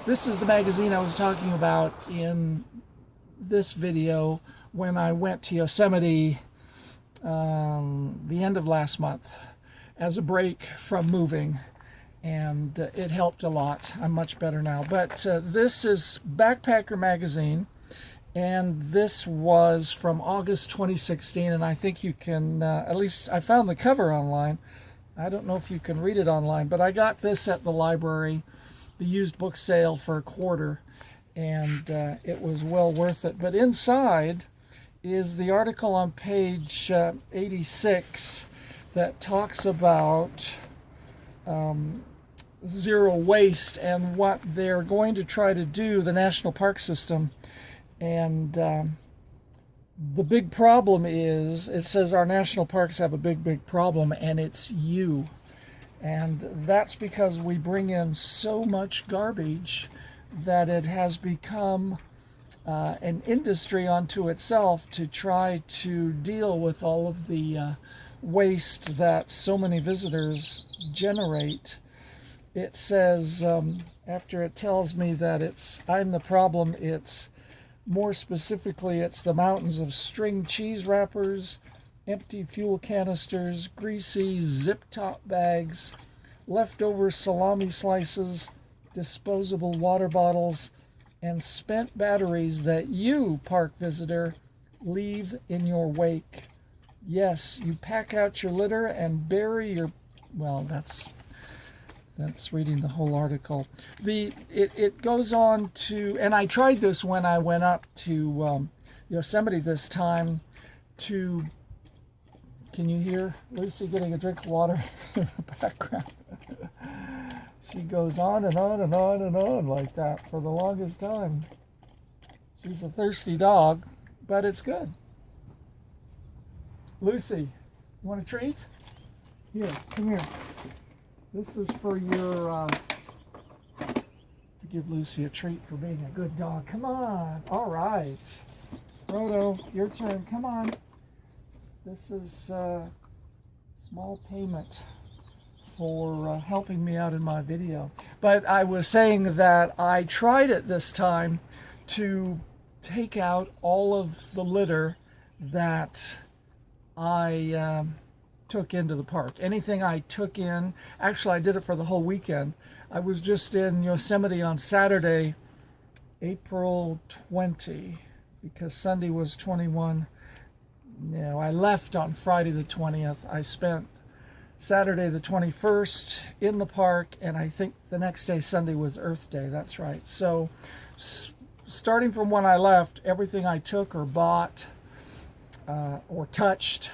This is the magazine I was talking about in this video when I went to Yosemite the end of last month as a break from moving, and it helped a lot. I'm much better now. But this is Backpacker magazine, and this was from August 2016, and I think you can, at least I found the cover online. I don't know if you can read it online, but I got this at the library, the used book sale, for a quarter, and it was well worth it. But inside is the article on page 86 that talks about zero waste and what they're going to try to do, the national park system. And the big problem is, it says our national parks have a big problem, and it's you. And that's because we bring in so much garbage that it has become an industry unto itself to try to deal with all of the waste that so many visitors generate. It says, after it tells me that I'm the problem, it's more specifically, it's the mountains of string cheese wrappers, empty fuel canisters, greasy zip-top bags, leftover salami slices, disposable water bottles, and spent batteries that you, park visitor, leave in your wake. Yes, you pack out your litter and bury your... Well, that's reading the whole article. It goes on to, and I tried this when I went up to Yosemite this time to... Can you hear Lucy getting a drink of water in the background? She goes on and on and on and on like that for the longest time. She's a thirsty dog, but it's good. Lucy, you want a treat? Here, come here. This is for your, to give Lucy a treat for being a good dog. Come on. All right. Frodo, your turn. Come on. This is a small payment for helping me out in my video. But I was saying that I tried it this time to take out all of the litter that I took into the park. Anything I took in, actually I did it for the whole weekend. I was just in Yosemite on Saturday, April 20, because Sunday was 21. No, I left on Friday the 20th. I spent Saturday the 21st in the park, and I think the next day, Sunday, was Earth Day. That's right. So starting from when I left, everything I took or bought or touched,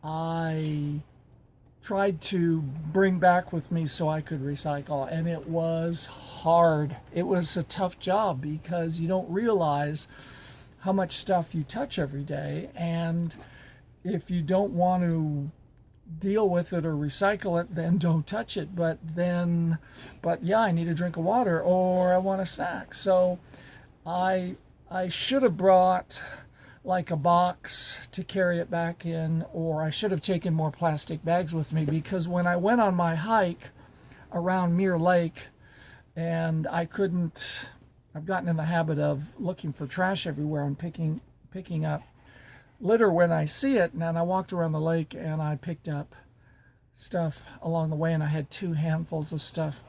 I tried to bring back with me so I could recycle. And it was hard. It was a tough job because you don't realize how much stuff you touch every day, and if you don't want to deal with it or recycle it, then don't touch it. But yeah, I need a drink of water or I want a snack. So I should have brought like a box to carry it back in, or I should have taken more plastic bags with me, because when I went on my hike around Mirror Lake, and I've gotten in the habit of looking for trash everywhere and picking up litter when I see it. And I walked around the lake and I picked up stuff along the way, and I had 2 handfuls of stuff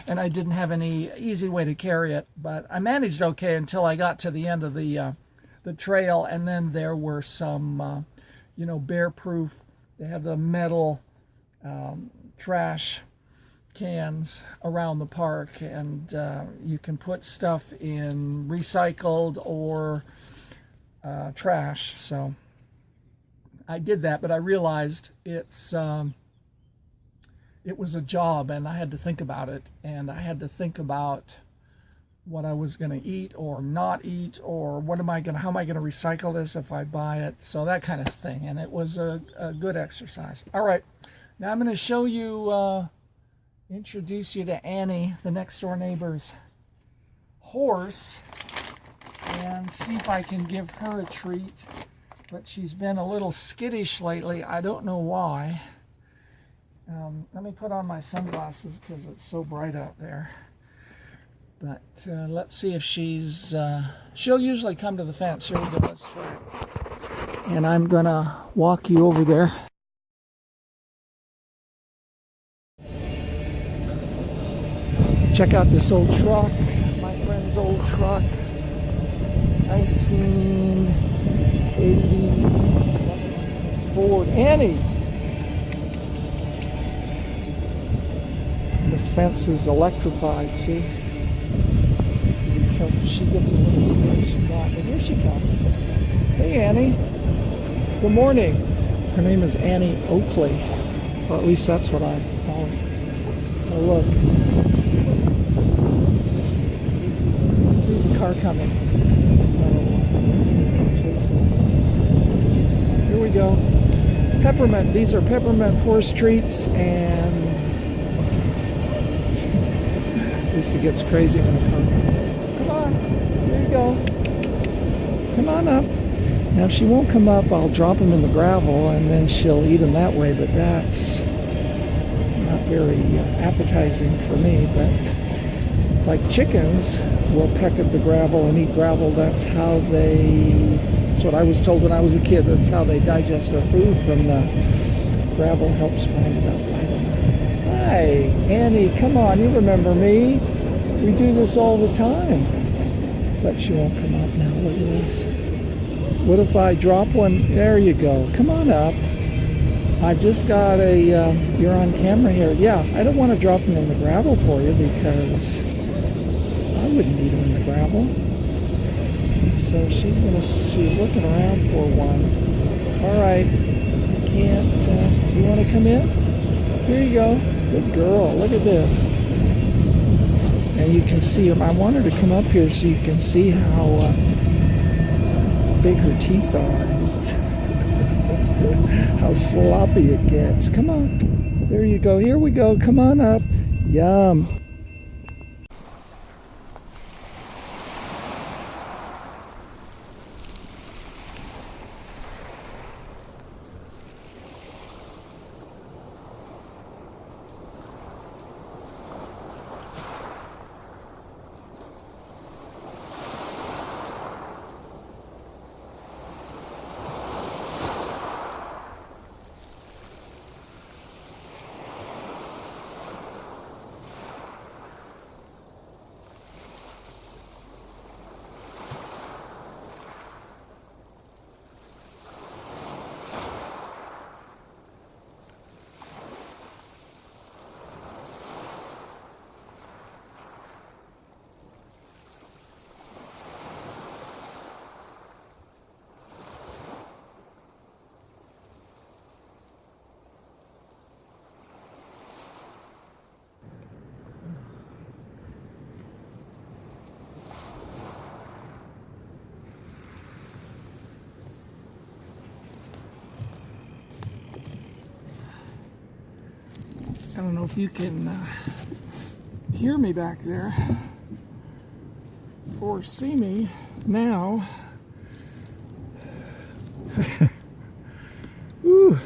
and I didn't have any easy way to carry it, but I managed okay until I got to the end of the trail. And then there were some bear proof, they have the metal trash cans around the park, and you can put stuff in recycled or trash. So I did that, but I realized it was a job, and I had to think about it, and I had to think about what I was going to eat or not eat, or how am I going to recycle this if I buy it, so that kind of thing. And it was a good exercise. All right, now I'm going to show you introduce you to Annie, the next door neighbor's horse, and see if I can give her a treat. But she's been a little skittish lately. I don't know why. Let me put on my sunglasses because it's so bright out there. But let's see if she'll usually come to the fence. Here we go, let's try it. And I'm gonna walk you over there. Check out this old truck, my friend's old truck, 1987 Ford. Annie! This fence is electrified, see? Be careful, she gets a little scared. She got, but here she comes. Hey, Annie. Good morning. Her name is Annie Oakley, or at least that's what I call her. Oh, look. Sees a car coming, so he's going to chase it. Here we go. Peppermint. These are peppermint horse treats, and Lisa gets crazy when the car comes. Come on. There you go. Come on up. Now, if she won't come up, I'll drop them in the gravel, and then she'll eat them that way, but that's not very appetizing for me. But like chickens will peck at the gravel and eat gravel. That's what I was told when I was a kid. That's how they digest their food, from the gravel. Helps grind it up. Hi, Annie, come on, you remember me. We do this all the time. But she won't come up now. Look at this. What if I drop one? There you go. Come on up. I've just got you're on camera here. Yeah, I don't want to drop them in the gravel for you because I wouldn't eat them in the gravel. So she's looking around for one. All right, I can't. You want to come in? Here you go. Good girl. Look at this. And you can see her. I want her to come up here so you can see how big her teeth are and how sloppy it gets. Come on. There you go. Here we go. Come on up. Yum. I don't know if you can hear me back there or see me now. Ooh,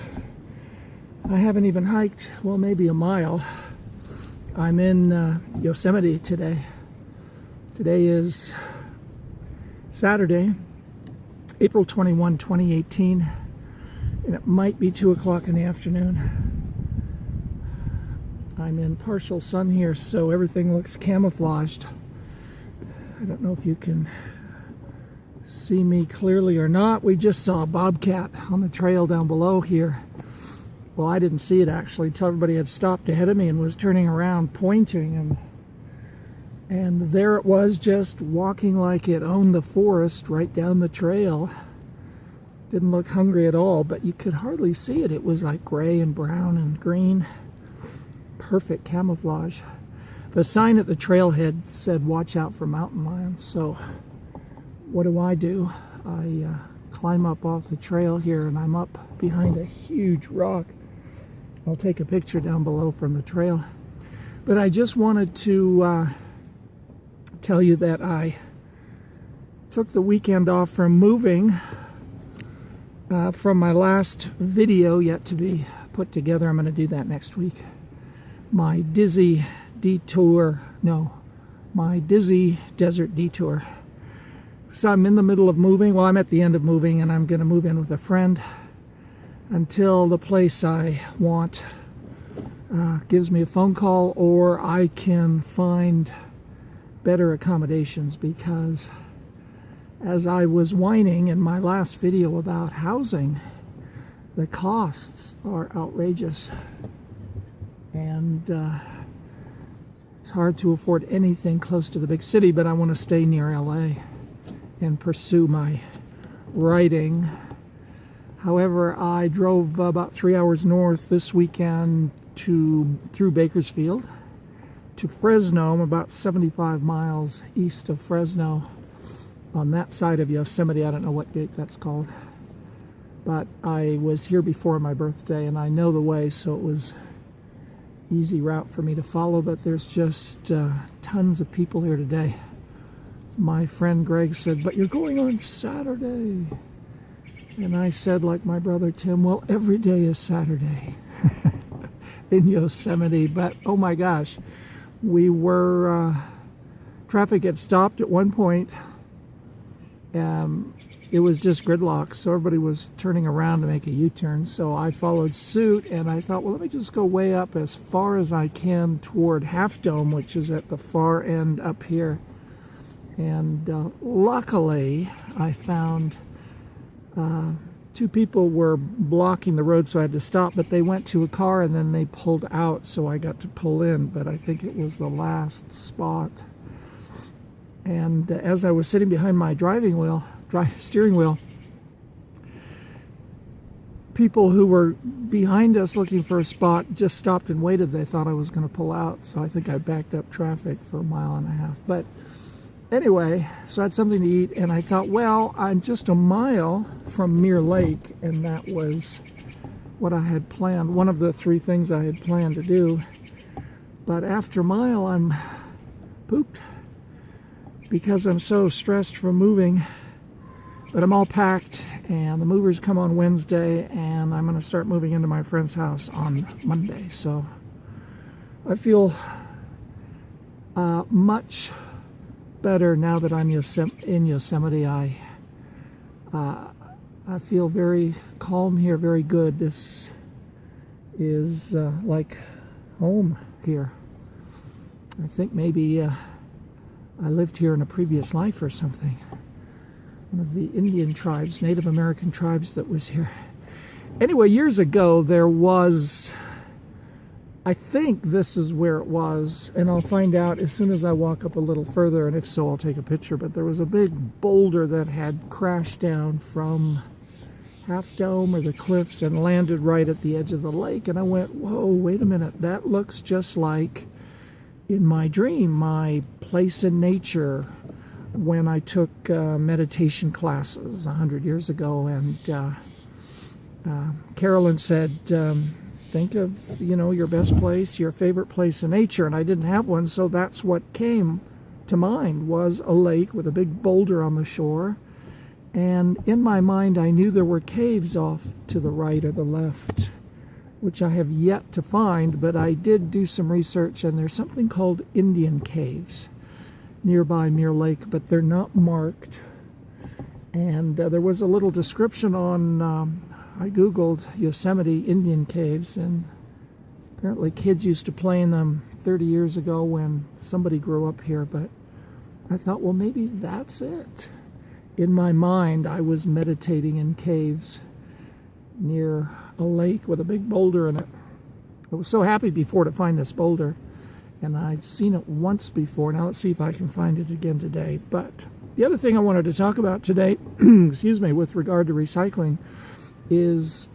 I haven't even hiked, well, maybe a mile. I'm in Yosemite today. Today is Saturday, April 21, 2018, and it might be 2 o'clock in the afternoon. I'm in partial sun here, so everything looks camouflaged. I don't know if you can see me clearly or not. We just saw a bobcat on the trail down below here. Well, I didn't see it actually until everybody had stopped ahead of me and was turning around pointing, and there it was, just walking like it owned the forest right down the trail. Didn't look hungry at all, but you could hardly see it. It was like gray and brown and green. Perfect camouflage. The sign at the trailhead said watch out for mountain lions, so what do? I climb up off the trail here, and I'm up behind a huge rock. I'll take a picture down below from the trail. But I just wanted to tell you that I took the weekend off from moving from my last video yet to be put together. I'm going to do that next week. My dizzy detour, no, my dizzy desert detour. So I'm in the middle of moving. Well, I'm at the end of moving, and I'm going to move in with a friend until the place I want gives me a phone call, or I can find better accommodations, because as I was whining in my last video about housing, the costs are outrageous, and it's hard to afford anything close to the big city, but I want to stay near LA and pursue my writing. However, I drove about 3 hours north this weekend through Bakersfield to Fresno. I'm about 75 miles east of Fresno on that side of Yosemite. I don't know what gate that's called, but I was here before my birthday and I know the way, so it was easy route for me to follow. But there's just tons of people here today. My friend Greg said, "But you're going on Saturday." And I said, like my brother Tim, well, every day is Saturday in Yosemite. But oh my gosh, we were, traffic had stopped at one point. It was just gridlock, so everybody was turning around to make a U-turn. So I followed suit, and I thought, well, let me just go way up as far as I can toward Half Dome, which is at the far end up here. And luckily, I found two people were blocking the road, so I had to stop, but they went to a car and then they pulled out, so I got to pull in, but I think it was the last spot. And as I was sitting behind my steering wheel, people who were behind us looking for a spot just stopped and waited. They thought I was going to pull out, so I think I backed up traffic for a mile and a half. But anyway, so I had something to eat, and I thought, well, I'm just a mile from Mirror Lake, and that was what I had planned, one of the three things I had planned to do. But after a mile, I'm pooped because I'm so stressed from moving. But I'm all packed, and the movers come on Wednesday, and I'm going to start moving into my friend's house on Monday. So I feel much better now that I'm in Yosemite. I feel very calm here, very good. This is like home here. I think maybe I lived here in a previous life or something. One of the Indian tribes, Native American tribes that was here. Anyway, years ago there was, I think this is where it was, and I'll find out as soon as I walk up a little further, and if so, I'll take a picture. But there was a big boulder that had crashed down from Half Dome or the cliffs and landed right at the edge of the lake. And I went, whoa, wait a minute, that looks just like in my dream, my place in nature when I took meditation classes 100 years ago. And Carolyn said, think of, your best place, your favorite place in nature. And I didn't have one, so that's what came to mind, was a lake with a big boulder on the shore. And in my mind, I knew there were caves off to the right or the left, which I have yet to find, but I did do some research, and there's something called Indian caves nearby Mirror Lake, but they're not marked. And there was a little description on, I Googled Yosemite Indian caves, and apparently kids used to play in them 30 years ago when somebody grew up here. But I thought, well, maybe that's it. In my mind, I was meditating in caves near a lake with a big boulder in it. I was so happy before to find this boulder, and I've seen it once before. Now let's see if I can find it again today. But the other thing I wanted to talk about today, excuse me, with regard to recycling, is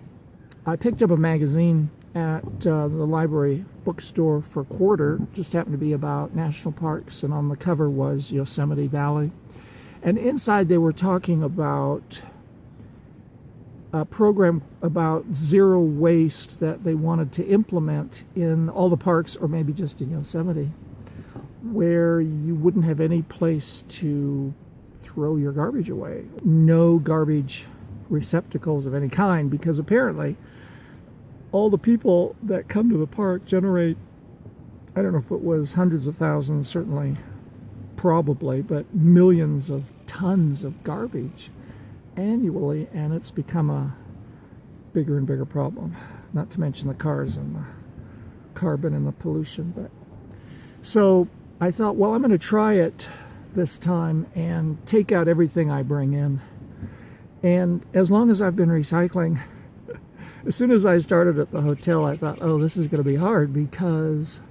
I picked up a magazine at the library bookstore for a quarter. Just happened to be about national parks, and on the cover was Yosemite Valley. And inside they were talking about a program about zero waste that they wanted to implement in all the parks, or maybe just in Yosemite, where you wouldn't have any place to throw your garbage away. No garbage receptacles of any kind, because apparently all the people that come to the park generate, I don't know if it was hundreds of thousands, certainly probably, but millions of tons of garbage annually, and it's become a bigger and bigger problem. Not to mention the cars and the carbon and the pollution. But so I thought, well, I'm going to try it this time and take out everything I bring in. And as long as I've been recycling, as soon as I started at the hotel, I thought, oh, this is going to be hard, because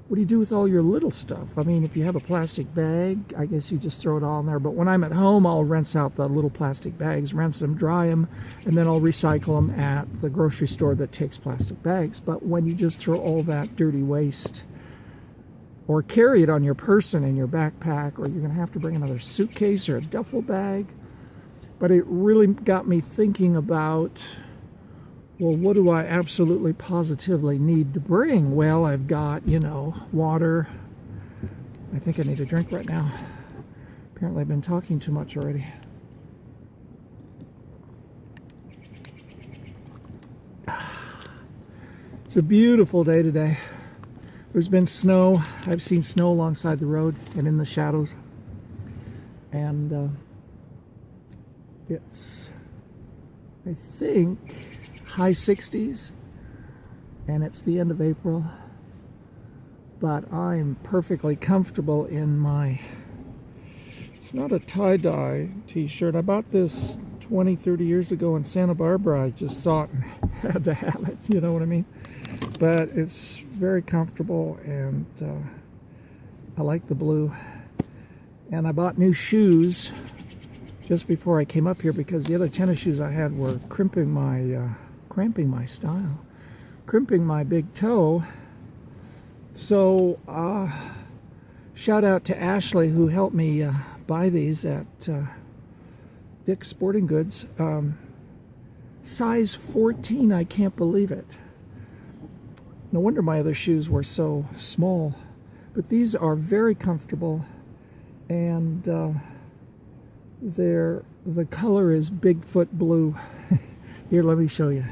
what do you do with all your little stuff? I mean, if you have a plastic bag, I guess you just throw it all in there. But when I'm at home, I'll rinse out the little plastic bags, rinse them, dry them, and then I'll recycle them at the grocery store that takes plastic bags. But when you just throw all that dirty waste, or carry it on your person in your backpack, or you're going to have to bring another suitcase or a duffel bag. But it really got me thinking about, well, what do I absolutely positively need to bring? Well, I've got, water. I think I need a drink right now. Apparently I've been talking too much already. It's a beautiful day today. There's been snow. I've seen snow alongside the road and in the shadows. And it's, I think, high 60s, and it's the end of April, but I'm perfectly comfortable in my, it's not a tie-dye t-shirt. I bought this 20-30 years ago in Santa Barbara. I just saw it and had to have it, you know what I mean? But it's very comfortable, and I like the blue. And I bought new shoes just before I came up here, because the other tennis shoes I had were cramping my style, crimping my big toe. So shout out to Ashley, who helped me buy these at Dick's Sporting Goods. Size 14, I can't believe it. No wonder my other shoes were so small. But these are very comfortable, and the color is Bigfoot blue. Here, let me show you.